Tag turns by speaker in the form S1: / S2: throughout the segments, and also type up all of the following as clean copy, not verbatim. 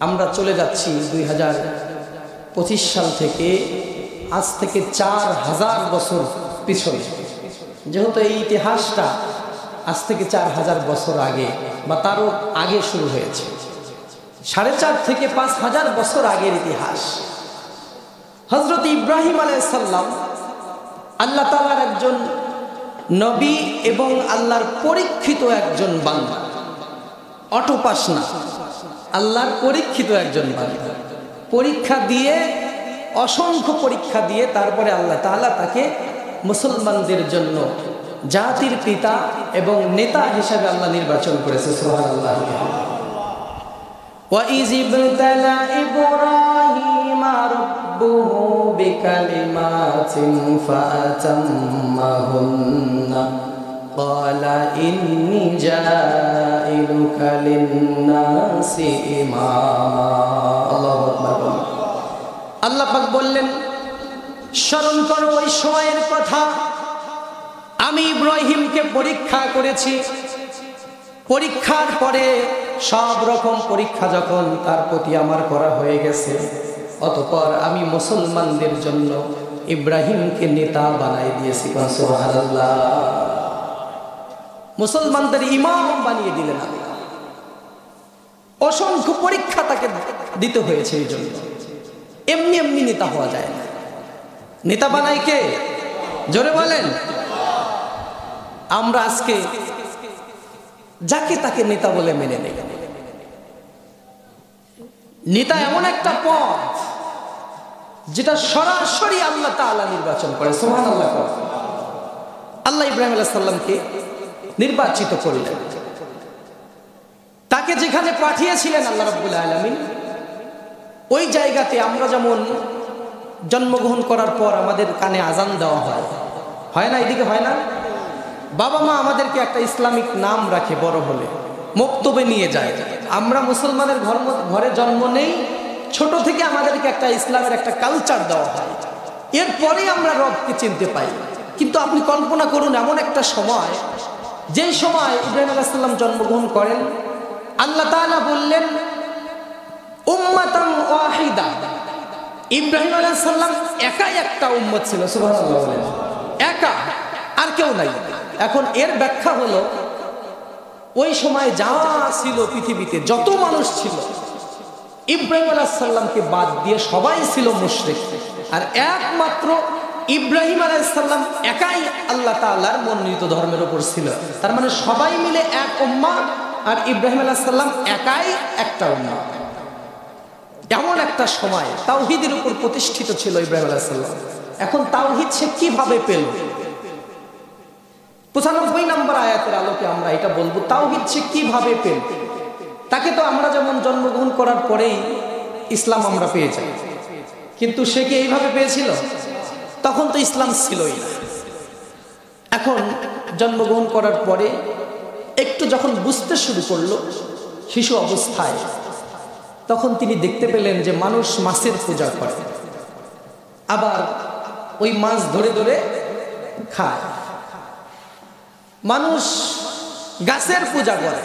S1: আমরা চলে যাচ্ছি 2025 সাল থেকে, আজ থেকে 4000 বছর পিছনে। যেহেতু এই ইতিহাসটা আজ থেকে 4000 বছর আগে বা তারও আগে শুরু হয়েছে, 4.5 থেকে 5000 বছর আগের ইতিহাস। হযরত ইব্রাহিম আলাইহিস সালাম আল্লাহ তাআলার একজন নবী এবং আল্লাহর পরীক্ষিত একজন বান্দা, অটোপাস না, আল্লাহর পরীক্ষিত একজন বান্দা। পরীক্ষা দিয়ে, অসংখ্য পরীক্ষা দিয়ে তারপরে আল্লাহ তাআলা তাকে মুসলমানদের জন্য জাতির পিতা এবং নেতা হিসেবে আল্লাহ নির্বাচন করেছে। সুবহানাল্লাহ। وَإِذِ ابْتَلَى إِبْرَاهِيمَ رَبُّهُ بِكَلِمَاتٍ فَأَتَمَّهُنَّ قَالَ إِنِّي جَاعِلُكَ لِلنَّاسِ إِمَامًا। আল্লাহু আকবার। আল্লাহ পাক বললেন, স্মরণ করো ওই সময়ের কথা, আমি ইব্রাহিমকে পরীক্ষা করেছি। পরীক্ষার পরে সব রকম পরীক্ষা যখন তার প্রতি আমার করা হয়ে গেছে, অতঃপর আমি মুসলমানদের জন্য ইব্রাহিমকে নেতা বানাই দিয়েছি। সুবহানাল্লাহ। মুসলমানদের ইমাম বানিয়ে দিলেন আল্লাহ। অসংখ্য পরীক্ষা তাকে দিতে হয়েছে। এই জন্য এমনি এমনি নেতা হওয়া যায় না। নেতা বানাই কে? জোরে বলেন। আমরা আজকে যাকে তাকে নেতা বলে মেনে নেই। নেতা এমন একটা পদ যেটা সরাসরি আল্লাহ তাআলা নির্বাচন করে। সুবহানাল্লাহ। আল্লাহ ইব্রাহিম আলাইহিস সালামকে নির্বাচিত করলেন। তাকে যেখানে পাঠিয়েছিলেন আল্লাহ রাব্বুল আলামিন, ওই জায়গাতে আমরা যেমন জন্মগ্রহণ করার পর আমাদের কানে আজান দেওয়া হয়, হয় না? এদিকে হয় না? বাবা মা আমাদেরকে একটা ইসলামিক নাম রাখে, বড় হলে মক্তবে নিয়ে যায়। আমরা মুসলমানের ঘরে জন্ম নেই, ছোট থেকে আমাদেরকে একটা ইসলামের একটা কালচার দেওয়া হয়, এরপরে আমরা রবকে চিনতে পাই। কিন্তু আপনি কল্পনা করুন, এমন একটা সময়, যেই সময় ইব্রাহিম আলাইহিস সালাম জন্মগ্রহণ করেন, আল্লাহ তাআলা বললেন উম্মাতান ওয়াহিদা। ইব্রাহিম আলাইহিস সালাম একাই একটা উম্মত ছিল। সুবহানাল্লাহ। একা, আর কেউ নাই। এখন এর ব্যাখ্যা হলো, ওই সময় যা ছিল পৃথিবীতে, যত মানুষ ছিল, ইব্রাহিম আলাইহিস সালামকে বাদ দিয়ে সবাই ছিল মুশরিক, আর একমাত্র ইব্রাহিম আলাইহিস সালাম একাই আল্লাহ তাআলার মনোনীত ধর্মের উপর ছিল। তার মানে সবাই মিলে এক উম্মাহ, আর ইব্রাহিম আলাইহিস সালাম একাই একটা উম্মাহ। এমন একটা সময় তাওহীদের উপর প্রতিষ্ঠিত ছিল ইব্রাহিম আলাইহিস সালাম। এখন তাওহীদ সে কিভাবে পেল? 95 নম্বর আয়াতের আলোকে আমরা এটা বলবো, তাওহীদ সে কিভাবে পেল। তাকে তো আমরা যেমন জন্মগ্রহণ করার পরেই ইসলাম আমরা পেয়ে যাই, কিন্তু সে কি এইভাবে পেয়েছিল? তখন তো ইসলাম ছিলই না। এখন জন্মগ্রহণ করার পরে একটু যখন বুঝতে শুরু করলো শিশু অবস্থায়, তখন তিনি দেখতে পেলেন যে মানুষ মাছের পূজা করে, আবার ওই মাছ ধরে ধরে খায়। মানুষ গাছের পূজা করে,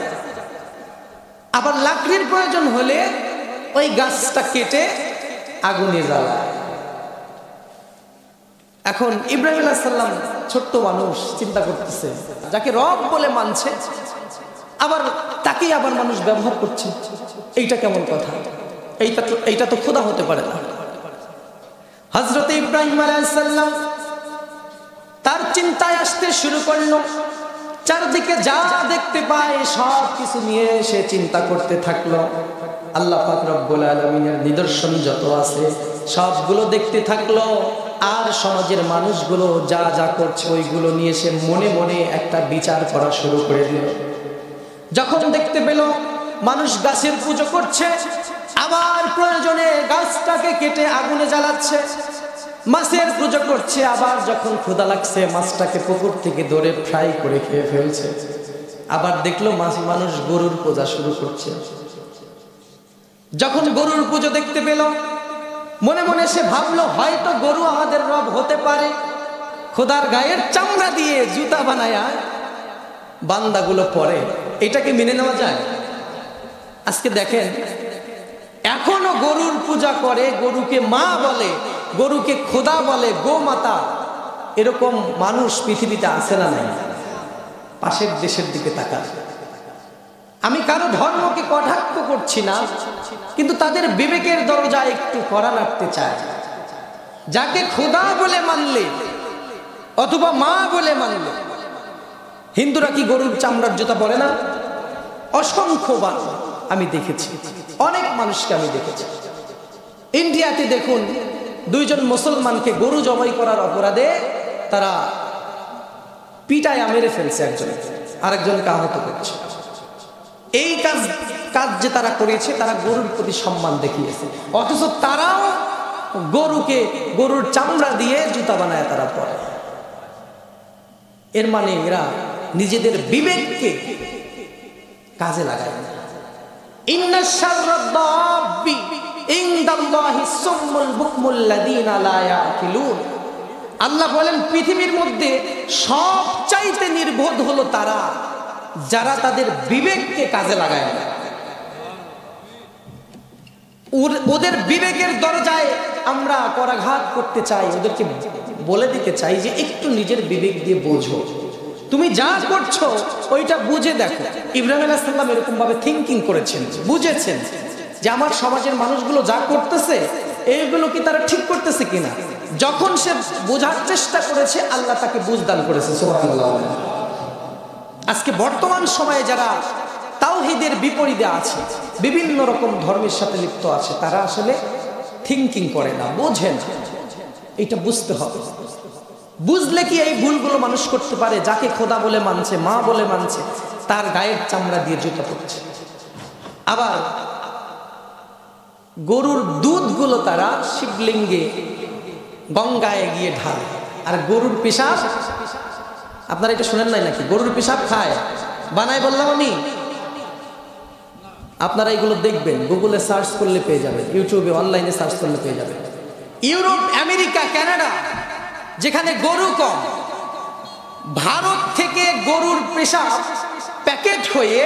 S1: আবার লাকড়ির প্রয়োজন হলে ওই গাছটা কেটে আগুনে জ্বালায়। এখন ইব্রাহিম আলাইহিস সালাম ছোট্ট মানুষ, চিন্তা করতেছে, যাকে রব বলে মানছে, আবার তাকেই আবার মানুষ ব্যবহার করছে। এইটা কেমন কথা? এইটা তো খোদা হতে পারে না। হযরত ইব্রাহিম আলাইহিস সালাম তার চিন্তায় আসতে শুরু করলো, চারদিকে যা দেখতে পায় সব কিছু নিয়ে সে চিন্তা করতে থাকলো। আল্লাহ পাক রব্বুল আলামিনের নিদর্শন যত আছে সবগুলো দেখতে থাকলো, আর সমাজের মানুষগুলো যা যা করছে ওইগুলো নিয়ে সে মনে মনে একটা বিচার করা শুরু করে দিল। যখন দেখতে পেল মানুষ গাছের পুজো করছে, আবার প্রয়োজনে গাছটাকে কেটে আগুনে জ্বালাচ্ছে, মাছের পুজো করছে, আবার যখন ক্ষুধা লাগছে মাছটাকে পুকুর থেকে ধরে ফ্রাই করে খেয়ে ফেলছে, আবার দেখলো মানুষ গরুর পূজা শুরু করছে। যখন গরুর পুজো দেখতে পেল, মনে মনে সে ভাবলো হয়তো গরু আমাদের রব হতে পারে। খোদার গায়ের চামড়া দিয়ে জুতা বানায়া বান্দাগুলো পরে, এটাকে মেনে নেওয়া যায়? আজকে দেখেন এখনো গরুর পূজা করে, গরুকে মা বলে, গরুকে খোদা বলে, গোমাতা। এরকম মানুষ পৃথিবীতে আছে না নাই? পাশের দেশের দিকে তাকান। আমি কারো ধর্মকে কটাক্ষ করছি না, কিন্তু তাদের বিবেকের দরজায় একটু কড়া নাড়তে চায়। যাকে খোদা বলে মানলে অথবা মা বলে মানলে, হিন্দুরা কি গরুর চামড়ার জুতা পরে না? অসংখ্যবার আমি দেখেছি, অনেক মানুষকে আমি দেখেছি। ইন্ডিয়াতে দেখুন, দুইজন মুসলমানকে গরু জবাই করার অপরাধে তারা পিটায়া মেরে ফেলছে, একজন আরেকজনকে আহত করছে। এই কাজ যে তারা করেছে, তারা গরুর প্রতি সম্মান দেখিয়েছে, অথচ তারাও গরুর চামড়া দিয়ে জুতা বানায় তারা পরে। এর মানে এরা নিজেদের বিবেককে কাজে লাগায় না। ইন্না শাররাদ দাব্বি ইনদাল্লাহি সুম্মুল বুকমুল লাযিনা লা ইয়াকিলুন। আল্লাহ বলেন, পৃথিবীর মধ্যে সবচাইতে নির্বোধ হলো তারা যারা তাদের বিবেককে কাজে লাগায় না। ওদের বিবেকের দরজায় আমরা করাঘাত করতে চাই, ওদেরকে বলে দিতে চাই যে একটু নিজের বিবেক দিয়ে বোঝো, তুমি যা করছো ওইটা বুঝে দেখো। ইব্রাহিম আলাইহিস সালাম এরকম ভাবে থিঙ্কিং করেছেন, বুঝেছেন যে আমার সমাজের মানুষগুলো যা করতেছে এইগুলো কি তারা ঠিক করতেছে কিনা। যখন সে বোঝার চেষ্টা করেছে, আল্লাহ তাকে বুঝদান করেছে। সুবহানাল্লাহ। আজকে বর্তমান সময়ে যারা তাওহীদের বিপরীতে আছে, বিভিন্ন রকম ধর্মের সাথে লিপ্ত আছে, তারা আসলে থিঙ্কিং করে না, বোঝে না। এটা বুঝতে হবে। বুঝলে কি এই ভুলগুলো মানুষ করতে পারে? যাকে খোদা বলে মানছে, মা বলে মানছে, তার গায়ের চামড়া দিয়ে জুতা পড়ছে। আবার গরুর দুধগুলো তারা শিবলিঙ্গে, গঙ্গায় গিয়ে ঢালে। আর গরুর পেশাব, আপনারা এটা শুনেন নাই নাকি? গরুর পেশাব খায়, বানায় বললাম আমি। আপনারা এগুলো দেখবেন, গুগলে সার্চ করলে পেয়ে যাবেন, ইউটিউবে অনলাইনে সার্চ করলে পেয়ে যাবেন। ইউরোপ, আমেরিকা, কানাডা, যেখানে গরু কম, ভারত থেকে গরুর পেশাব প্যাকেট হয়ে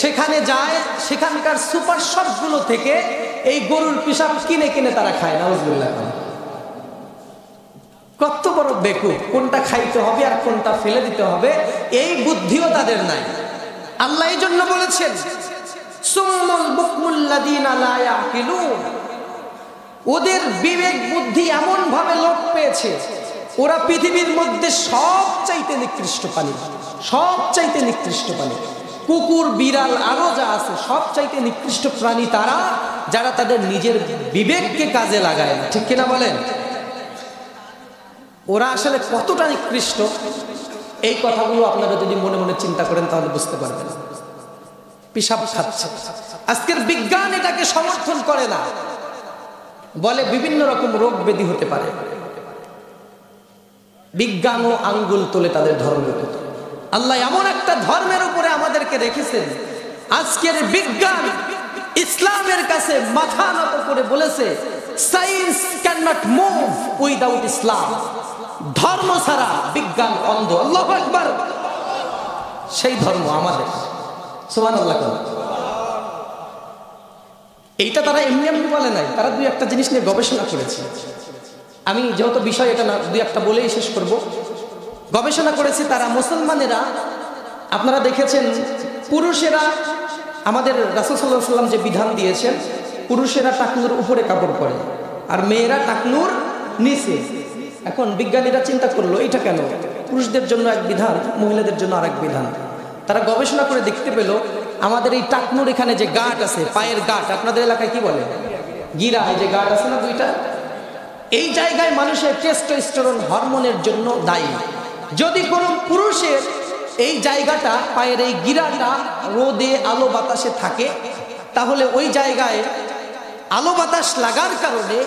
S1: সেখানে যায়, সেখানকার সুপার শপগুলো থেকে এই গরুর পেশাব কিনে কিনে তারা খায়। নাউজুবিল্লাহ। কত বড় বেকুব! কোনটা খাইতে হবে আর কোনটা ফেলে দিতে হবে এই বুদ্ধিও তাদের নাই। আল্লাহ এই জন্য বলেছেন, সুম্মুল বুকমুল লাযিনা লা ইয়াকিলুন। ওদের বিবেক বুদ্ধি এমন ভাবে লোপ পেয়েছে, ওরা পৃথিবীর মধ্যে সবচাইতে নিকৃষ্ট প্রাণী, সবচাইতে নিকৃষ্ট প্রাণী। কুকুর, বিড়াল, আরো যা আছে সবচাইতে নিকৃষ্ট প্রাণী তারা, যারা তাদের নিজের বিবেককে কাজে লাগায় না। ঠিক কিনা বলেন? ওরা আসলে কতটা নিকৃষ্ট, এই কথাগুলো আপনারা যদি মনে মনে চিন্তা করেন তাহলে বুঝতে পারবেন। পেশাব খাচ্ছে। আজকের বিজ্ঞান এটাকে সমর্থন করে না, বলে বিভিন্ন রকম রোগ ব্যাধি হতে পারে। বিজ্ঞানও আঙ্গুল তোলে তাদের ধর্মের উপর। আল্লাহ এমন একটা ধর্মের উপরে আমাদেরকে রেখেছেন, আজকের বিজ্ঞান ইসলামের কাছে মাথা নত করে বলেছে, science can not move without Islam. ধর্ম ছাড়া বিজ্ঞান অন্ধ। আল্লাহু আকবার। সেই ধর্ম আমাদের। সুবহানাল্লাহ। এইটা তারা এমনি এমনি বলে নাই, তারা দুই একটা জিনিস নিয়ে গবেষণা করেছে। আমি যেহেতু বিষয় এটা না, দুই একটা বলেই শেষ করব। গবেষণা করেছে তারা, মুসলমানেরা। আপনারা দেখেছেন, পুরুষেরা, আমাদের রাসূল সাল্লাল্লাহু আলাইহি ওয়াসাল্লাম যে বিধান দিয়েছেন, পুরুষেরা টাকনুর উপরে কাপড় পরে আর মেয়েরা টাকনুর নিচে। এখন বিজ্ঞানীরা চিন্তা করলো, এটা কেন? পুরুষদের জন্য এক বিধান, মহিলাদের জন্য আরেক বিধান। তারা গবেষণা করে দেখতে পেল, আমাদের এই টাকনুর এখানে যে গাঁট আছে, পায়ের গাঁট, আপনাদের এলাকায় কি বলে? গিরা। এই যে গাঁট আছে না দুইটা, এই জায়গায় মানুষের টেস্টোস্টেরন হরমোনের জন্য দায়ী। যদি কোনো পুরুষের এই জায়গাটা, পায়ের এই গিরাটা রোদে, আলো বাতাসে থাকে, তাহলে ওই জায়গায় আলো বাতাস লাগার কারণে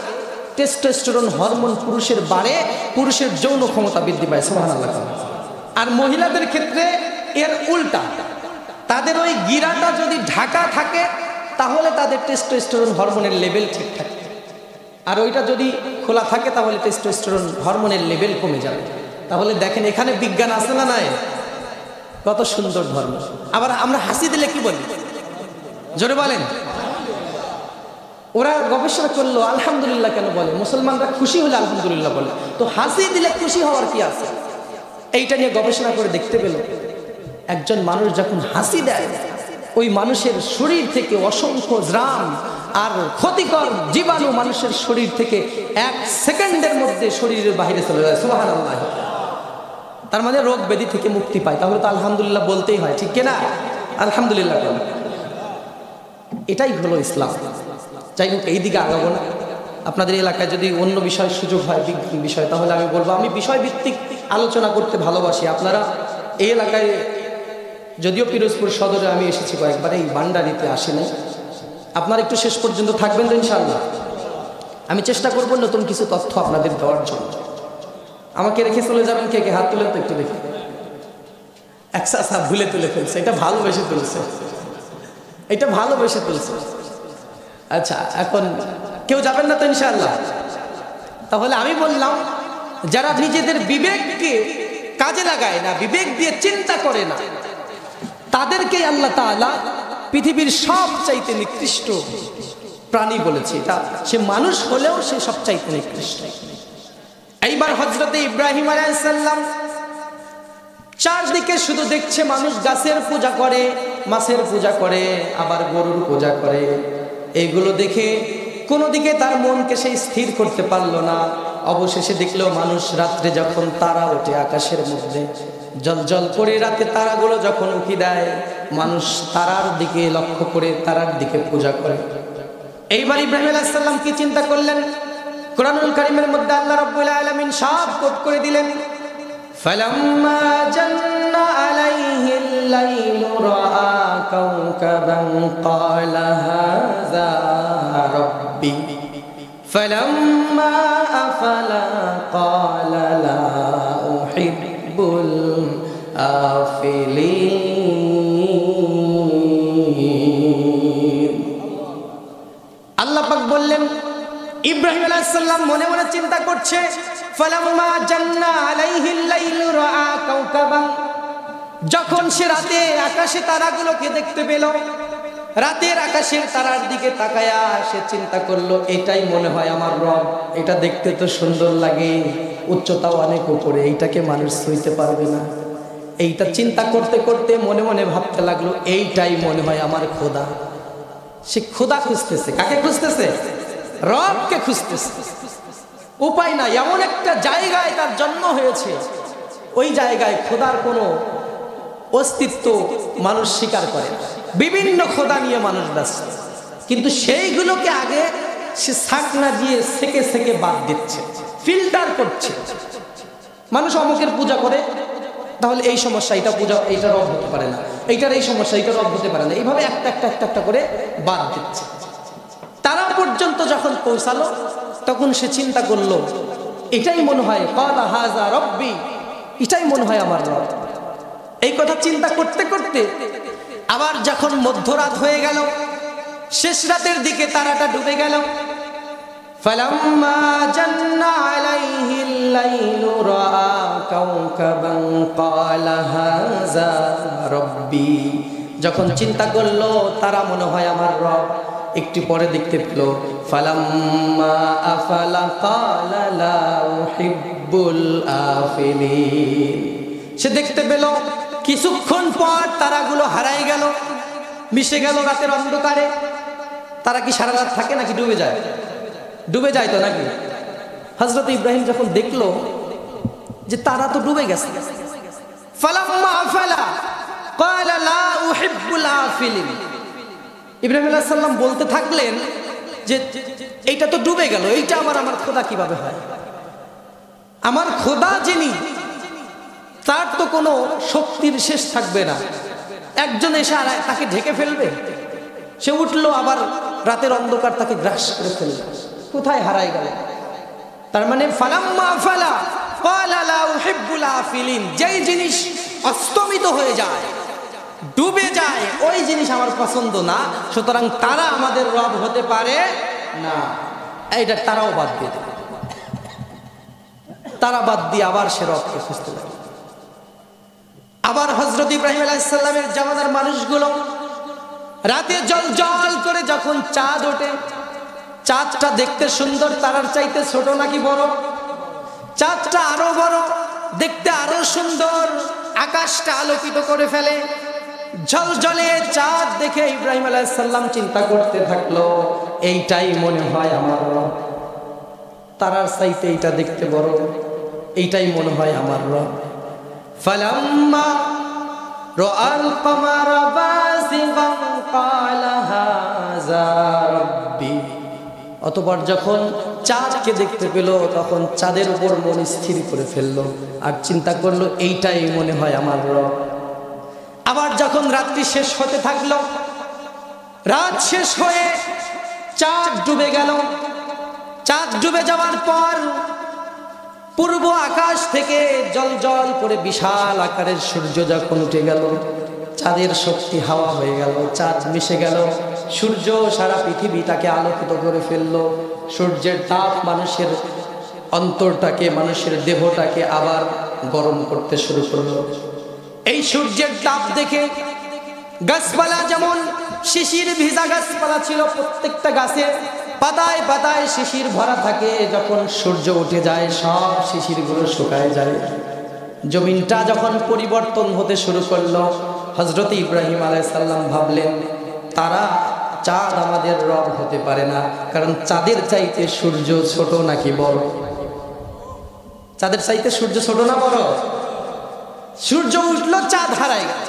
S1: টেস্টোস্টেরন হরমোন পুরুষের বাড়ে, পুরুষের যৌন ক্ষমতা বৃদ্ধি পায়। সুবহানাল্লাহ। আর মহিলাদের ক্ষেত্রে এর উল্টা, তাদের ওই গিরাটা যদি ঢাকা থাকে তাহলে তাদের টেস্টোস্টেরন হরমোনের লেভেল ঠিক থাকে, আর ওইটা যদি খোলা থাকে তাহলে টেস্টোস্টেরন হরমোনের লেভেল কমে যাবে। তাহলে দেখেন এখানে বিজ্ঞান আছে না নাই? কত সুন্দর ধর্ম। আবার আমরা হাসি দিলে কি বলি? জোরে বলেন। ওরা গবেষণা করলো আলহামদুলিল্লাহ কেন বলে, মুসলমানরা খুশি হলে আলহামদুলিল্লাহ বলে, তো হাসি দিলে খুশি হওয়ার কি আছে? এইটা নিয়ে গবেষণা করে দেখতে পেল একজন মানুষ যখন হাসি দেয় ওই মানুষের শরীর থেকে অসংখ্য গ্রাম আর ক্ষতিকর জীবাণু মানুষের শরীর থেকে 1 সেকেন্ডের মধ্যে শরীরের বাইরে চলে যায়। সুবহানাল্লাহ। তার মানে রোগ ব্যাধি থেকে মুক্তি পায়। তাহলে তো আলহামদুলিল্লাহ বলতেই হয়, ঠিক কিনা? আলহামদুলিল্লাহ। এটাই হলো ইসলাম। যাই হোক, এই দিকে আগাবো না। আপনাদের এলাকায় যদি অন্য বিষয়ের সুযোগ হয়, বিষয়, তাহলে আমি বলবো আমি বিষয়ভিত্তিক আলোচনা করতে ভালোবাসি। আপনারা এই এলাকায়, যদিও পিরোজপুর সদরে আমি এসেছি কয়েকবার, এই বান্ডারিতে আসি নাই। আপনারা একটু শেষ পর্যন্ত থাকবেন তো ইনশাআল্লাহ। আমি চেষ্টা করব নতুন কিছু তথ্য আপনাদের দেওয়ার জন্য। আমাকে রেখে চলে যাবেন কে কে? হাত তুলেন তো একটু দেখি। একসা ভুলে তুলে ফেলছে, এটা ভালোবেসে তুলছে, এটা ভালোবেসে তুলছে। আচ্ছা, এখন কেউ যাবেন না তো ইনশাআল্লাহ? তাহলে আমি বললাম, যারা নিজেদের বিবেককে কাজে লাগায় না, বিবেক দিয়ে চিন্তা করে না, তাদেরকে আল্লাহ তাআলা পৃথিবীর সবচাইতে নিকৃষ্ট প্রাণী বলেছে। এটা সে মানুষ হলেও সে সবচাইতে নিকৃষ্ট। এইবার হযরতে ইব্রাহিম আলাইহিস সালাম চারদিকে শুধু দেখছে মানুষ গাছের পূজা করে, মাছের পূজা করে, আবার গরুর পূজা করে। এইগুলো দেখে কোনো দিকে তার মনকে সে স্থির করতে পারলো না। অবশেষে দেখলো মানুষ রাত্রে যখন তারা ওঠে আকাশের মধ্যে, জল করে রাতে তারাগুলো যখন উকি দেয়, মানুষ তারার দিকে লক্ষ্য করে তারার দিকে পূজা করে। এইবার ইব্রাহিম আলাইহিস সালাম কি চিন্তা করলেন? কোরআনুল কারীমের মধ্যে আল্লাহ রাব্বুল আলামিন সব কোট করে দিলেন। ফালাম্মা জান্না আলাইহিল লাইলু রাআ কাওকাবান ক্বালা হাযা রাব্বি ফালাম্মা আফালা ক্বালা লা উহিব্বুল আফিলিন। আল্লাহ পাক বললেন, ইব্রাহিম আলাইহিস সালাম মনে মনে চিন্তা করছে, ফালাম্মা জান্না আলাইহিল লাইলু রাআ কাওকাবান, যখন সে রাতে আকাশে তারাগুলোকে দেখতে পেল, রাতের আকাশের তারার দিকে তাকায়া সে চিন্তা করলো, এটাই মনে হয় আমার রব। এটা দেখতে তো সুন্দর লাগে, উচ্চতাও অনেক উপরে, এইটাকে মানুষ ছুঁইতে পারবে না। এইটা চিন্তা করতে করতে মনে মনে ভাবতে লাগলো, এইটাই মনে হয় আমার খোদা। সে খোদা খুঁজতেছে। কাকে খুঁজতেছে? রবকে খুঁজতেছে। উপায় নাই, এমন একটা জায়গায় তার জন্ম হয়েছে, ওই জায়গায় খোদার কোনো অস্তিত্ব মানুষ স্বীকার করে। বিভিন্ন খোদা নিয়ে মানুষ ব্যস্ত, কিন্তু সেইগুলোকে আগে সে ছাকনা দিয়ে সেকে সেকে বাদ দিচ্ছে, ফিল্টার করছে। মানুষ অমুকের পূজা করে, তাহলে এই সমস্যা, এটা পূজা, এইটা রব হতে পারে না, এইটার এই সমস্যা, এইটা রব হতে পারে না, এইভাবে একটা একটা একটা একটা করে বাদ দিচ্ছে। তারা পর্যন্ত যখন পৌঁছালো, তখন সে চিন্তা করলো, এটাই মনে হয় ক্বালা হাযা রাব্বি, এটাই মনে হয় আমার রব। এই কথা চিন্তা করতে করতে আবার যখন মধ্যরাত হয়ে গেল, শেষ রাতের দিকে তারাটা ডুবে গেল। ফালাম্মা জান্না আলাইহিল লাইলু রাআ কাওকাবান ক্বালা হাযা রাব্বি, যখন চিন্তা করলো তারা মনে হয় আমার রব, একটু পরে দেখতে পেল, ফালাম্মা আফালা ক্বালা লা উহিব্বুল আফিলিন, সে দেখতে পেল কিছুক্ষণ পর তারাগুলো হারাই গেল, মিশে গেল রাতের অন্ধকারে। তারা কি সারা রাত থাকে নাকি ডুবে যায়? ডুবে যায় তো নাকি? হযরত ইব্রাহিম যখন দেখলো যে তারা তো ডুবে গেছে, ফালাম্মা আফালা ক্বালা লা উহিব্বুল আফিলিন, ইব্রাহিম আলাইহিস সালাম বলতে থাকলেন যে এইটা তো ডুবে গেল, এইটা আমার খোদা কিভাবে হয়? আমার খোদা যিনি, তার তো কোনো শক্তির শেষ থাকবে না, একজন এসে আর তাকে ঢেকে ফেলবে। সে উঠলো, আবার রাতের অন্ধকার তাকে গ্রাস করে ফেলবে, কোথায় হারাই গেল? তার মানে ফালাম্মা আফালা ক্বালা লা উহিব্বুল আফিলিন, যেই জিনিস অস্তমিত হয়ে যায়, ডুবে যায়, ওই জিনিস আমার পছন্দ না, সুতরাং তারা আমাদের রব হতে পারে না। এইটা তারাও বাদ দিয়ে দেবে। তারা বাদ দিয়ে আবার সে রবকে খুঁজতে লাগে। আবার হযরত ইব্রাহিম আলাইহিস সালামের জামানার মানুষগুলো রাতে জল জল করে যখন চাঁদ ওঠে, চাঁদটা দেখতে সুন্দর, তারার চাইতে ছোট নাকি বড়? চাঁদটা আরো বড়, দেখতে আরো সুন্দর, আকাশটা আলোকিত করে ফেলে। ঝলঝলে চাঁদ দেখে ইব্রাহিম আলাইহিস সালাম চিন্তা করতে থাকলো, এইটাই মনে হয় আমার রব। তারার চাইতে এইটা দেখতে বড়, এইটাই মনে হয় আমার রব। ফালাম্মা রাআল কমারা বাযিগান ক্বালা হাযা রাব্বি। অতঃপর যখন চাঁদকে দেখতে পেল, তখন চাঁদের উপর মন স্থির করে ফেললো আর চিন্তা করলো, এইটাই মনে হয় আমার রব। আবার যখন রাত্রি শেষ হতে থাকলো, রাত শেষ হয়ে চাঁদ ডুবে গেল। চাঁদ ডুবে যাওয়ার পর পূর্ব আকাশ থেকে জ্বলজ্বল করে বিশাল আকারের সূর্য যখন উঠে গেল, চাঁদের শক্তি হাওয়া হয়ে গেল, চাঁদ মিশে গেল, সূর্য সারা পৃথিবীটাকে আলোকিত করে ফেললো। সূর্যের তাপ মানুষের অন্তরটাকে, মানুষের দেহটাকে আবার গরম করতে শুরু করলো। এই সূর্যের তাপ দেখে গাছপালা, যেমন শিশির ভিজা গাছপালা ছিল, প্রত্যেকটা গাছে পাতায় পাতায় শিশির ভরা থাকে, যখন সূর্য উঠে যায় সব শিশিরগুলো শুকায় যায়। জমিনটা যখন পরিবর্তন হতে শুরু করলো, হযরত ইব্রাহিম আলাইহিস সালাম ভাবলেন, তারা চাঁদ আমাদের রব হতে পারে না, কারণ চাঁদের চাইতে সূর্য ছোট নাকি বড়? চাঁদের চাইতে সূর্য ছোট না বড়? সূর্য উঠলো, চাঁদ হারায় গেল,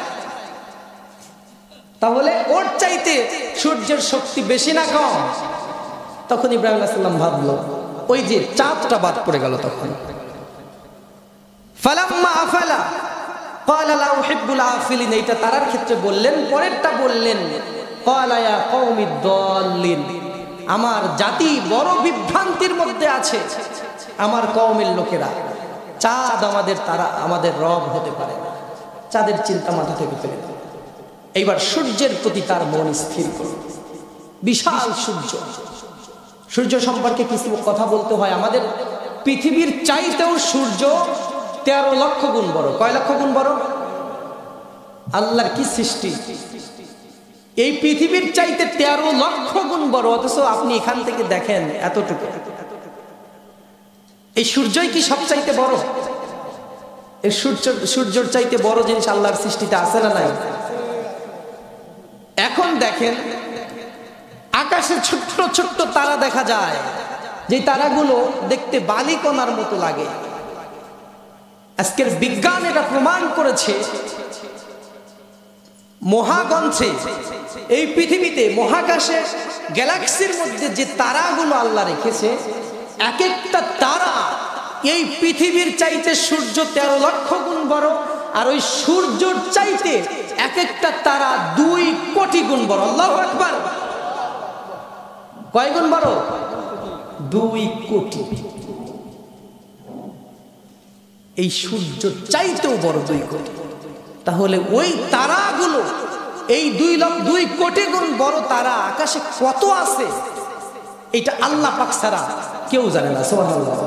S1: তাহলে ওর চাইতে সূর্যের শক্তি বেশি না কম? তখন ইব্রাহিম আলাইহিস সালাম ভাবলো, ওই যে চাঁদটা বাদ পড়ে গেল। তখন ফালাম্মা আফালা ক্বালা লা উহিব্বুল আফিলিন, এইটা তারার ক্ষেত্রে বললেন। পরেরটা বললেন, ক্বালা ইয়া কওমি দাল্লিন, আমার জাতি বড় বিভ্রান্তির মধ্যে আছে, আমার কওমের লোকেরা, চাঁদ আমাদের, তারা আমাদের রব হতে পারে না। চাঁদের চিন্তা মাথা থেকে ফেলে দিল। এইবার সূর্যের প্রতি তার মন স্থির করল। বিশাল সূর্য, সূর্য সম্পর্কে কিছু কথা বলতে হয়। আমাদের পৃথিবীর চাইতেও সূর্য 13 লক্ষ গুণ বড়। কয় লক্ষ গুণ বড়? আল্লাহর কি সৃষ্টি! এই পৃথিবীর চাইতে 13 লক্ষ গুণ বড়, অথচ আপনি এখান থেকে দেখেন এতটুকু। এই সূর্যই কি সব চাইতে বড়? এই সূর্যের চাইতে বড় জিনিস আল্লাহর সৃষ্টিতে আছে না নাই? এখন দেখেন আকাশে ছোট্ট ছোট্ট তারা দেখা যায়, যে তারাগুলো দেখতে বালিকণার মতো লাগে। আজকের বিজ্ঞান এটা প্রমাণ করেছে, মহাগ্রন্থে এই পৃথিবীতে মহাকাশে গ্যালাক্সির মধ্যে যে তারাগুলো আল্লাহ রেখেছে, এক একটা তারা এই পৃথিবীর চাইতে সূর্য 13 লক্ষ গুণ বড়, আর ওই সূর্যর চাইতে এক একটা তারা 2 কোটি গুণ বড়। আল্লাহু আকবার! কয় গুণ বড়? 2 কোটি। এই সূর্য চাইতেও বড় 2 কোটি। তাহলে ওই তারাগুলো, এই 2 কোটি গুণ বড় তারা আকাশে কত আছে, এটা আল্লাহ পাক ছাড়া কেউ জানে না। সুবহানাল্লাহ।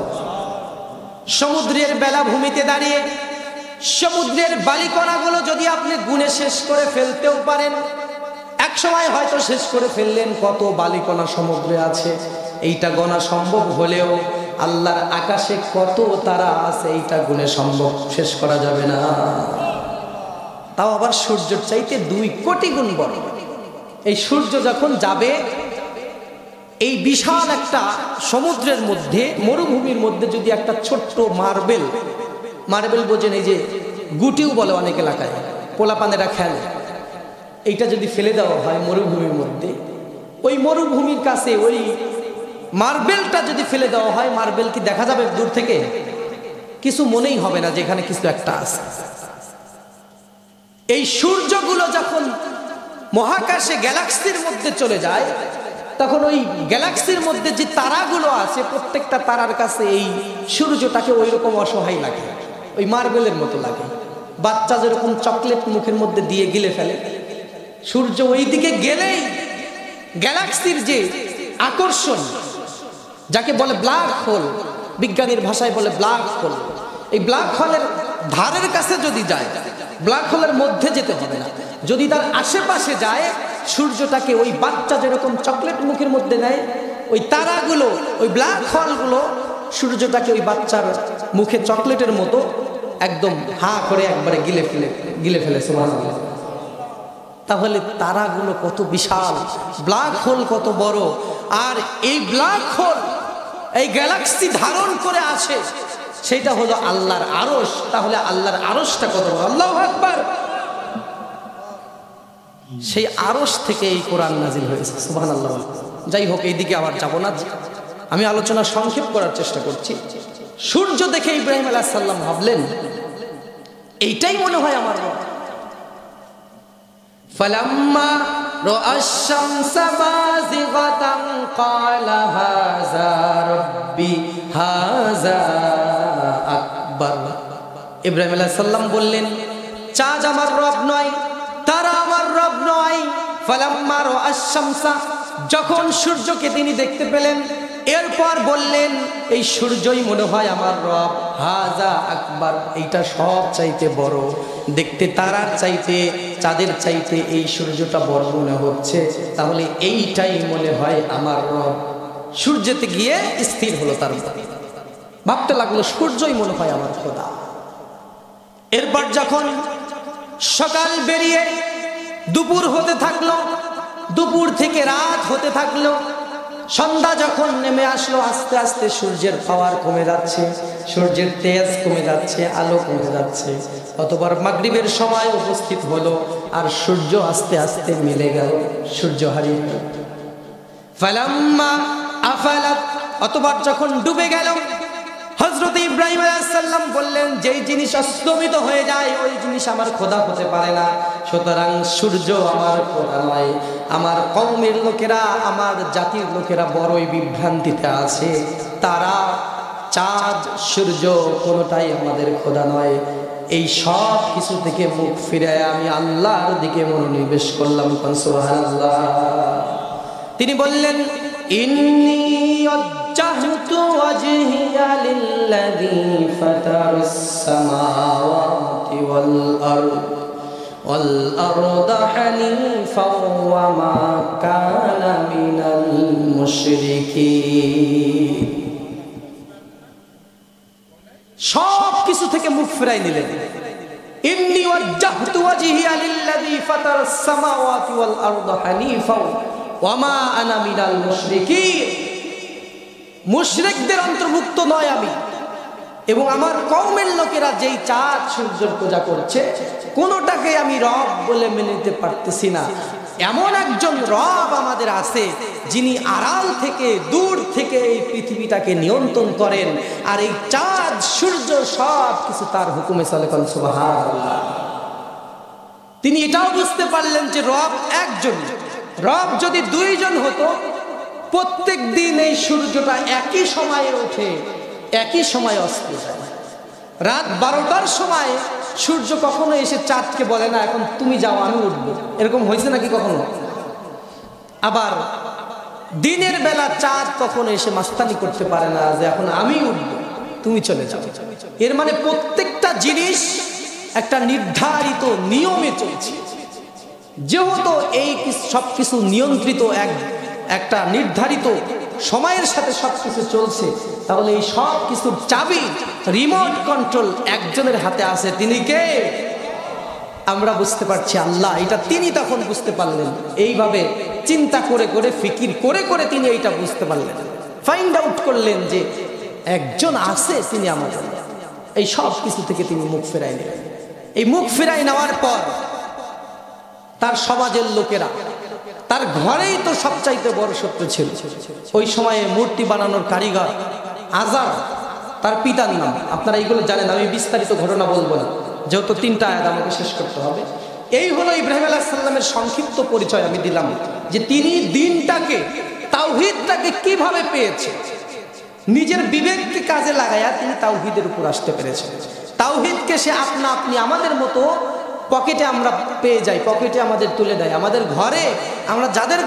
S1: সমুদ্রের বেলাভূমিতে দাঁড়িয়ে সমুদ্রের বালিকণাগুলো যদি আপনি গুণে শেষ করে ফেলতেও পারেন, এক সময় হয়তো শেষ করে ফেললেন, কত বালিকণা সমুদ্রে আছে এইটা গোনা সম্ভব হলেও আল্লাহর আকাশে কত তারা আছে এইটা গুণে সম্ভব শেষ করা যাবে না। তাও আবার সূর্যের চাইতে 2 কোটি গুণ বড়। এই সূর্য যখন যাবে, এই বিশাল একটা সমুদ্রের মধ্যে, মরুভূমির মধ্যে যদি একটা ছোট্ট মার্বেল বোঝেন, এই যে গুটিও বলে অনেক এলাকায়, পোলাপানেরা খেলে, এইটা যদি ফেলে দেওয়া হয় মরুভূমির মধ্যে, ওই মরুভূমির কাছে ওই মার্বেলটা যদি ফেলে দেওয়া হয়, মার্বেল কি দেখা যাবে দূর থেকে? কিছু মনেই হবে না যে এখানে কিছু একটা আছে। এই সূর্যগুলো যখন মহাকাশে গ্যালাক্সির মধ্যে চলে যায়, তখন ওই গ্যালাক্সির মধ্যে যে তারাগুলো আছে, প্রত্যেকটা তারার কাছে এই সূর্যটাকে ওই রকম অসহায় লাগে, ওই মার্বেলের মতো লাগে। বাচ্চা যেরকম চকলেট মুখের মধ্যে দিয়ে গিলে ফেলে, সূর্য ওই দিকে গেলেই গ্যালাক্সির যে আকর্ষণ, যাকে বলে ব্ল্যাক হোল, বিজ্ঞানীর ভাষায় বলে ব্ল্যাক হোল, এই ব্ল্যাক হোলের ধারের কাছে যদি যায়, ব্ল্যাক হোলের মধ্যে যেতে হবে না, যদি তার আশেপাশে যায়, সূর্যটাকে ওই বাচ্চা যেরকম চকলেট মুখের মধ্যে নেয়, ওই তারাগুলো, ওই ব্ল্যাক হোলগুলো সূর্যটাকে ওই বাচ্চার মুখে চকলেটের মতো একদম হা করে একবারে গিলে ফেলে। সুবহানাল্লাহ। তাহলে তারাগুলো কত বিশাল, ব্ল্যাক হোল কত বড়, আর এই ব্ল্যাক হোল এই গ্যালাক্সি ধারণ করে আছে, সেটা হলো আল্লাহর আরশ। তাহলে আল্লাহর আরশটা কত বড়! আল্লাহু আকবার। সেই আরশ থেকে এই কোরআন নাজিল হয়েছে। সুবহানাল্লাহ। যাই হোক, এইদিকে আবার যাব না, আমি আলোচনা সংক্ষেপ করার চেষ্টা করছি। সূর্য দেখে ইব্রাহিম আলাইহিস সালাম ভাবলেন, এইটাই মনে হয় আমার রব। ফালাম্মা রাআশ শামসা বাযিগাতান ক্বালা হাযা রাব্বি হাযা আকবার। ইব্রাহিম আলাইহিস সালাম বললেন, চাঁদ আমার রব নয়, তারা আমার রব নয়। ফালাম্মা রাআশ শামসা, যখন সূর্যকে তিনি দেখতে পেলেন, এরপর বললেন, এই সূর্যই মনে হয় আমার রব। হাযা আকবার, এইটা সব চাইতে বড়। দেখতে তারার চাইতে, চাঁদের চাইতে এই সূর্যটা বড় মনে হচ্ছে, তাহলে এইটাই মনে হয় আমার রব। সূর্যতে গিয়ে স্থির হলো, তার ভাবতে লাগলো সূর্যই মনে হয় আমার খোদা। এরপর যখন সকাল বেরিয়ে দুপুর হতে থাকলো, দুপুর থেকে রাত হতে থাকলো, সন্ধ্যা যখন নেমে আসলো, আস্তে আস্তে সূর্যের পাওয়ার কমে যাচ্ছে, সূর্যের তেজ কমে যাচ্ছে, আলো কমে যাচ্ছে। অতঃপর মাগরিবের সময় উপস্থিত হলো, আর সূর্য আস্তে আস্তে মিলে গেল, সূর্য হারিয়ে গেল। ফালাম্মা আফালাত, অতঃপর যখন ডুবে গেল, হযরত ইব্রাহিম আলাইহিস সালাম বললেন, যেই জিনিস অস্তমিত হয়ে যায় ওই জিনিস আমার খোদা হতে পারে না, সুতরাং সূর্য আমার খোদা নয়। আমার কওমের লোকেরা, আমার জাতির লোকেরা বড়ই বিভ্রান্তিতে আছে। তারা, চাঁদ, সূর্য কোনোটাই আমাদের খোদা নয়। এই সব কিছু থেকে মুখ ফিরায় আমি আল্লাহর দিকে মনোনিবেশ করলাম। সুবহানাল্লাহ। তিনি বললেন, ইন্নী ওয়াজ্জাহতু ওয়াজহিয়া লিল্লাযী ফাতারাস সামাওয়াতি ওয়াল আরদা হানিফাও ওয়া মা কানা মিনাল মুশরিকিন। সব কিছু থেকে মুখ ফিরাই নিলেন। ইন্নী ওয়াজ্জাহতু ওয়াজহিয়া লিল্লাযী ফাতারাস সামাওয়াতি ওয়াল আরদা হানিফাও ওয়া মা আনা মিনাল মুশরিকিন। মুশরিকদের অন্তর্ভুক্ত নয় আমি, এবং আমার কওমের লোকেরা যেই চাঁদ সূর্যের পূজা করছে কোনোটাকে আমি রব বলে মেনে নিতে পারতেছি না। এমন একজন রব আমাদের আছে, যিনি আড়াল থেকে, দূর থেকে এই পৃথিবীটাকে নিয়ন্ত্রণ করেন, আর এই চাঁদ সূর্য সব কিছু তার হুকুমে চলে। সুবহানাল্লাহ। তিনি এটাও বুঝতে পারলেন যে রব একজন। রব যদি দুইজন হতো, প্রত্যেক দিন এই সূর্যটা একই সময়ে ওঠে, একই সময় অস্ত যায়। রাত 12টার সময় সূর্য কখনো এসে চাঁদকে বলে না, এখন তুমি যাও, আমি উঠবো। এরকম হয়েছে নাকি কখনো? আবার দিনের বেলা চাঁদ কখনো এসে মাস্তানি করতে পারে না যে এখন আমি উঠবো, তুমি চলে যাও। এর মানে প্রত্যেকটা জিনিস একটা নির্ধারিত নিয়মে চলছে। যেহেতু এই সবকিছু নিয়ন্ত্রিত, একটা নির্ধারিত সময়ের সাথে সবকিছু চলছে, তাহলে এই সব কিছুর চাবি, রিমোট কন্ট্রোল একজনের হাতে আছে। তিনি কে? আমরা বুঝতে পারছি আল্লাহ। এটা তিনি তখন বুঝতে পারলেন। এইভাবে চিন্তা করে করে, ফিকির করে করে তিনি এইটা বুঝতে পারলেন, ফাইন্ড আউট করলেন যে একজন আছে, তিনি আমাদের। এই সব কিছু থেকে তিনি মুখ ফেরাই নিলেন। এই মুখ ফেরাই নেওয়ার পর তার সমাজের লোকেরা, তার ঘরেই তো সবচাইতে বড় শত্রু ছিল ওই সময়ে মূর্তি বানানোর কারিগর আজার, তার পিতার নাম। আপনারা এইগুলো জানেন, আমি বিস্তারিত ঘটনা বলবো না, যেহেতু 3টা আয়াত আমাকে শেষ করতে হবে। এই হলো ইব্রাহিম আলাইহিস সালামের সংক্ষিপ্ত পরিচয় আমি দিলাম, যে তিনি দ্বীনটাকে, তাওহীদটাকে কিভাবে পেয়েছে। নিজের বিবেককে কাজে লাগায়া তিনি তাওহীদের উপর আসতে পেরেছেন। তাওহীদকে সে আপনা আপনি আমাদের মতো পকেটে আমরা পেয়ে যাই, পকেটে আমাদের তুলে দেয়। আমাদের ঘরে আমরা যাদের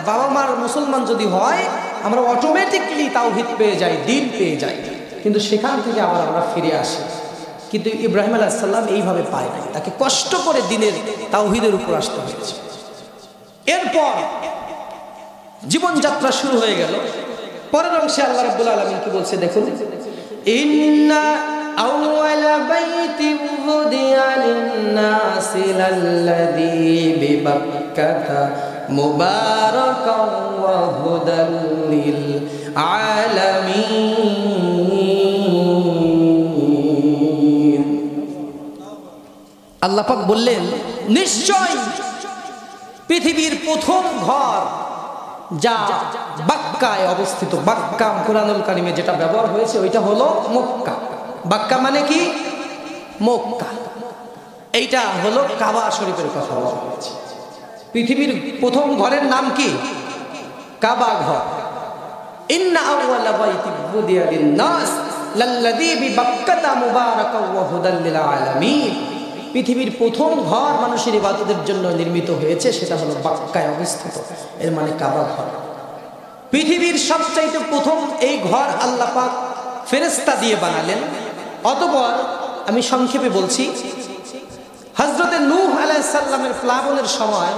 S1: বাবা মার মুসলমান যদি হয়, আমরা অটোমেটিকলি তাওহীদ পেয়ে যাই, দ্বীন পেয়ে যাই, কিন্তু সেখান থেকে আবার আমরা ফিরে আসি। কিন্তু ইব্রাহিম আলাইহিস সালাম এইভাবে পায় নাই, তাকে কষ্ট করে দ্বীনের, তাওহীদের উপর আসতে হয়েছে। এরপর জীবনযাত্রা শুরু হয়ে গেল। পরের অংশে আল্লাহ রাব্বুল আলামিন কি বলছে দেখুন, ইন্না আউয়ালা বাইতিন উযিয়া লিন-নাসি লাল্লাযী বিবাক্কাতা মুবারাকান ওয়া হুদাল লিল আলামিন। আল্লাহ পাক বললেন, নিশ্চয় পৃথিবীর প্রথম ঘর যা বাক্কায় অবস্থিত, বাক্কা কুরআনুল কারীমে যেটা ব্যবহার হয়েছে ওইটা হলো মক্কা। বাক্কা মানে কি? মক্কা। এইটা হলো কাবা শরীফের কথা বলা হয়েছে। পৃথিবীর প্রথম ঘরের নাম কি? কাবা ঘর। ইন্না আউয়ালা বাইতিন উযিয়া লিন-নাস লাল্লাযী বিবাক্কাতা মুবারাকান ওয়া হুদাল লিল আলামিন। পৃথিবীর প্রথম ঘর মানুষের ইবাদতের জন্য নির্মিত হয়েছে, সেটা হলো বাক্কায় অবস্থিত, এর মানে কাবা ঘর। পৃথিবীর সবচাইতে প্রথম এই ঘর আল্লাহ পাক ফেরেশতা দিয়ে বানালেন। অতঃপর আমি সংক্ষেপে বলছি, হযরতে নূহ আলাইহিস সালামের প্লাবনের সময়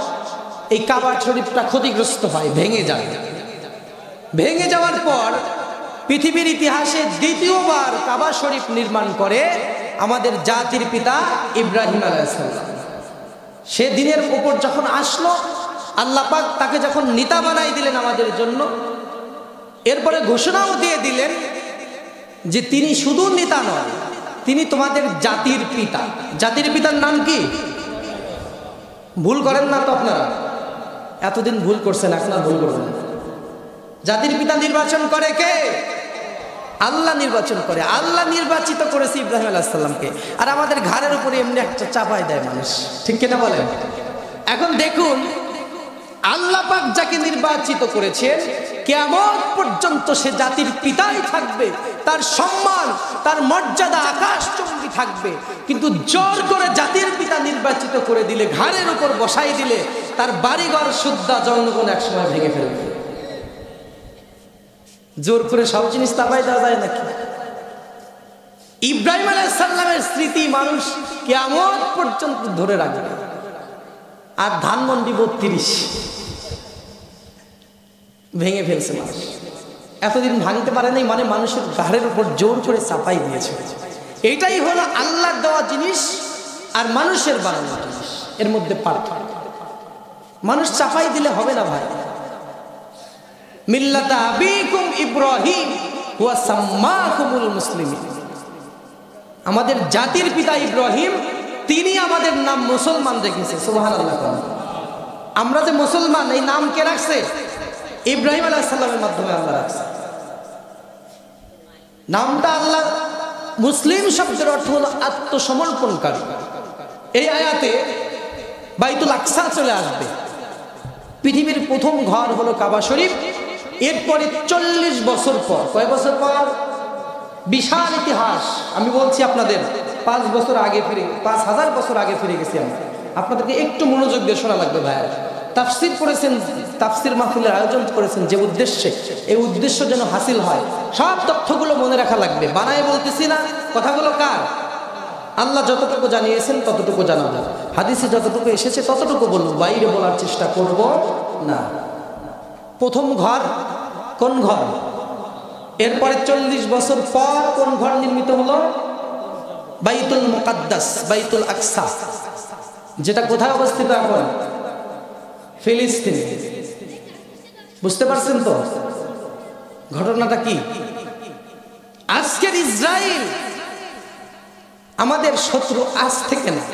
S1: এই কাবা শরীফটা ক্ষতিগ্রস্ত হয়, ভেঙে যায়। ভেঙে যাওয়ার পর পৃথিবীর ইতিহাসে দ্বিতীয়বার কাবা শরীফ নির্মাণ করে আমাদের জাতির পিতা ইব্রাহিম আলাইহিস সালাম। সে দিনের উপর যখন আসলো, আল্লাহ পাক তাকে যখন নেতা বানাই দিলেন আমাদের জন্য, এরপরে ঘোষণাও দিয়ে দিলেন যে তিনি শুধু নেতা নয়, তিনি তোমাদের জাতির পিতা। জাতির পিতার নাম কি? ভুল করেন না তো আপনারা? এতদিন ভুল করছেন, এখন আর ভুল করবেন না। জাতির পিতা নির্বাচন করে কে? আল্লাহ নির্বাচন করে। আল্লাহ নির্বাচিত করেছে ইব্রাহিম আলাইহিস সালামকে, আর আমাদের ঘাড়ের উপরে এমনি একটা চাপাই দেয় মানুষ, ঠিক কিনা বলেন? এখন দেখুন, আল্লাহ পাক যাকে নির্বাচিত করেছেন কিয়ামত পর্যন্ত সে জাতির পিতাই থাকবে, তার সম্মান তার মর্যাদা আকাশচুম্বী থাকবে। কিন্তু জোর করে জাতির পিতা নির্বাচিত করে দিলে, ঘাড়ের উপর বসাই দিলে, তার বাড়িঘর সুদ্ধা জনগণ একসময় ভেঙে ফেলবে। জোর করে সব জিনিস চাপাই দেওয়া যায় নাকি? ইব্রাহিম আলাইহিস সালামের স্মৃতি মানুষ কিয়ামত পর্যন্ত ধরে রাখবে। আর ধানমন্ডি 32 ভেঙে ফেলছে মানুষ। এতদিন ভাঙতে পারে নাই, মানে মানুষের ঘাড়ের উপর জোর করে চাপাই দিয়েছে। এইটাই হলো আল্লাহর দেওয়া জিনিস আর মানুষের বানানো জিনিস, এর মধ্যে পার্থক্য। মানুষ চাপাই দিলে হবে না ভাই। মিল্লাতা আবিকুম ইব্রাহিম ওয়া সাম্মাকুমুল মুসলিমিন। আমাদের জাতির পিতা ইব্রাহিম, তিনি আমাদের নাম মুসলমান রেখেছে। সুবহানাল্লাহ। আমরা যে মুসলমান, এই নাম কে রাখছে? ইব্রাহিম আলাইহিস সালামের মাধ্যমে আল্লাহ রাখছে। নামটা আল্লাহ, মুসলিম শব্দের অর্থ হলো আত্মসমর্পণকারী। এই আয়াতে বাইতুল আকসা চলে আসবে। পৃথিবীর প্রথম ঘর হলো কাবা শরীফ। এরপরে 40 বছর পর, কয় বছর পর? বিশাল ইতিহাস। আমি বলছি আপনাদের 5 বছর আগে ফিরে, 5000 বছর আগে ফিরে গেছি আমরা। আপনাদেরকে একটু মনোযোগ দিয়ে শোনা লাগবে ভাই। তাফসীর করেছেন, তাফসীর মাহফিলের আয়োজন করেছেন যে উদ্দেশ্যে, এই উদ্দেশ্য যেন হাসিল হয়, সব তথ্যগুলো মনে রাখা লাগবে। বানায় বলতেছি না, কথাগুলো কার? আল্লাহ যতটুকু জানিয়েছেন ততটুকু জানাবো, হাদিসে যতটুকু এসেছে ততটুকু বলবো, বাইরে বলার চেষ্টা করব না। প্রথম ঘর কোন ঘর? এরপরে 40 বছর পর কোন ঘর নির্মিত হলো? বাইতুল মুকাদ্দাস, বাইতুল আকসা, যেটা কোথায় অবস্থিত এখন? ফিলিস্তিন। বুঝতে পারছেন তো ঘটনাটা কি? আজকের ইসরায়েল আমাদের শত্রু আজ থেকে না,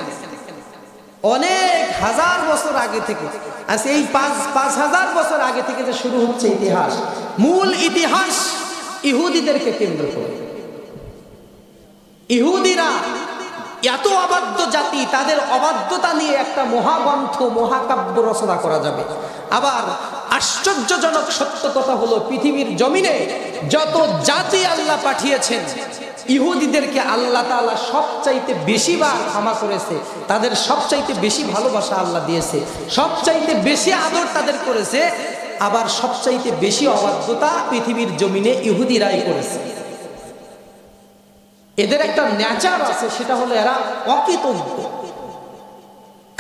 S1: অনেক হাজার বছর আগে থেকে। আজ এই 5,000 বছর আগে থেকে যে শুরু হচ্ছে ইতিহাস, মূল ইতিহাস ইহুদিদেরকে কেন্দ্র করে। ইহুদিরা এত অবাধ্য জাতি, তাদের অবাধ্যতা নিয়ে একটা মহাগ্রন্থ, মহাকাব্য রচনা করা যাবে। আবার আশ্চর্যজনক সত্য কথা হলো, পৃথিবীর জমিনে যত জাতি আল্লাহ পাঠিয়েছেন, ইহুদিদেরকে আল্লাহ তাআলা সবচাইতে বেশি বার ক্ষমা করেছে, তাদের সবচাইতে বেশি ভালোবাসা আল্লাহ দিয়েছে, সবচাইতে বেশি আদর তাদের করেছে। আবার সবচাইতে বেশি অবাধ্যতা পৃথিবীর জমিনে ইহুদিরাই করেছে। এদের একটা নেচার আছে, সেটা হলো এরা অকৃতজ্ঞ।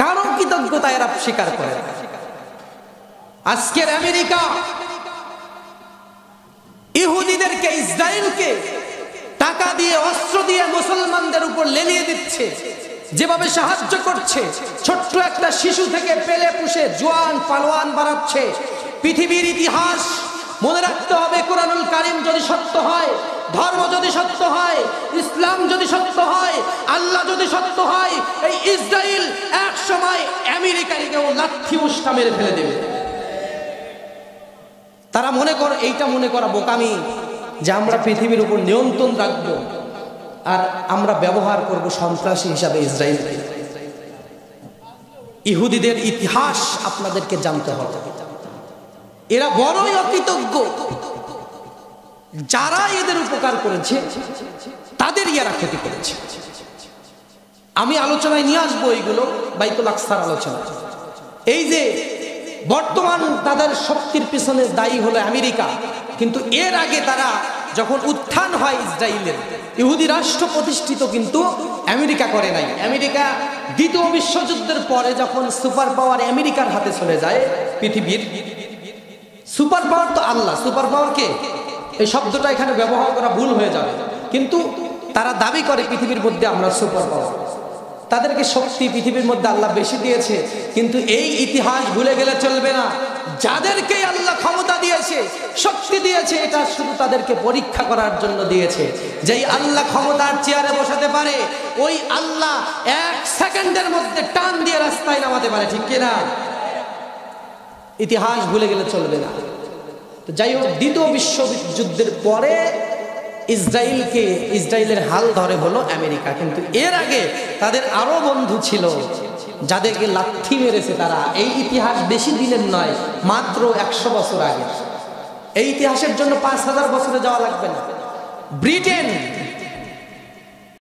S1: কারণ কৃতজ্ঞতা এরা স্বীকার করে না। আজকের আমেরিকা, ইহুদিদেরকে, ইসরায়েলকে টাকা দিয়ে, অস্ত্র দিয়ে মুসলমানদের উপর লেলিয়ে দিচ্ছে, যেভাবে সাহায্য করছে, ছোট্ট একটা শিশু থেকে পেলে পুষে জোয়ান পালোয়ান বানাচ্ছে। পৃথিবীর ইতিহাস মনে রাখতে হবে, কোরআনুল কারীম যদি সত্য হয়, ধর্ম যদি সত্য হয়, ইসলাম যদি সত্য হয়, আল্লাহ যদি সত্য হয়, এই ইসরায়েল এক সময় আমেরিকাকেও লাথি উষ্টা মেরে ফেলে দেবে। তারা এইটা মনে করা বোকামি যে আমরা পৃথিবীর উপর নিয়ন্ত্রণ রাখবো আর আমরা ব্যবহার করব সন্ত্রাসী হিসাবে ইসরায়েলকে। ইহুদিদের ইতিহাস আপনাদেরকে জানতে হবে। এরা বড়ই অকৃতজ্ঞ, যারা এদের উপকার করেছে তাদের এরা ক্ষতি করেছে। আমি আলোচনায় নিয়ে আসবো এইগুলো, বাইতুল আকসার আলোচনা। এই যে বর্তমান তাদের শক্তির পিছনে দায়ী হলো আমেরিকা, কিন্তু এর আগে তারা যখন উত্থান হয় ইসরায়েলের, ইহুদি রাষ্ট্র প্রতিষ্ঠিত কিন্তু আমেরিকা করে নাই। আমেরিকা দ্বিতীয় বিশ্বযুদ্ধের পরে যখন সুপার পাওয়ার আমেরিকার হাতে চলে যায়, পৃথিবীর সুপার পাওয়ার তো আল্লাহ, সুপার পাওয়ার কে? এই শব্দটা এখানে ব্যবহার করা ভুল হয়ে যাবে, কিন্তু তারা দাবি করে পৃথিবীর মধ্যে আমরা সুপার পাওয়ার। তাদেরকে শক্তি পৃথিবীর মধ্যে আল্লাহ বেশি দিয়েছে, কিন্তু এই ইতিহাস ভুলে গেলে চলবে না। যাদেরকে আল্লাহ ক্ষমতা দিয়েছে, শক্তি দিয়েছে, এটা শুধু তাদেরকে পরীক্ষা করার জন্য দিয়েছে। যেই আল্লাহ ক্ষমতার চেয়ারে বসাতে পারে, ওই আল্লাহ 1 সেকেন্ডের মধ্যে টান দিয়ে রাস্তায় নামাতে পারে, ঠিক কিনা? ইতিহাস ভুলে গেলে চলবে না। তো যাই হোক, দ্বিতীয় বিশ্বযুদ্ধের পরে ইসরায়েলের হাল ধরে হলো আমেরিকা, কিন্তু এর আগে তাদের আরো বন্ধু ছিল যাদেরকে লাথি মেরেছে তারা। এই ইতিহাস বেশি দিনের নয়, মাত্র 100 বছর আগে। এই ইতিহাসের জন্য 5000 বছরে যাওয়া লাগবে না। ব্রিটেন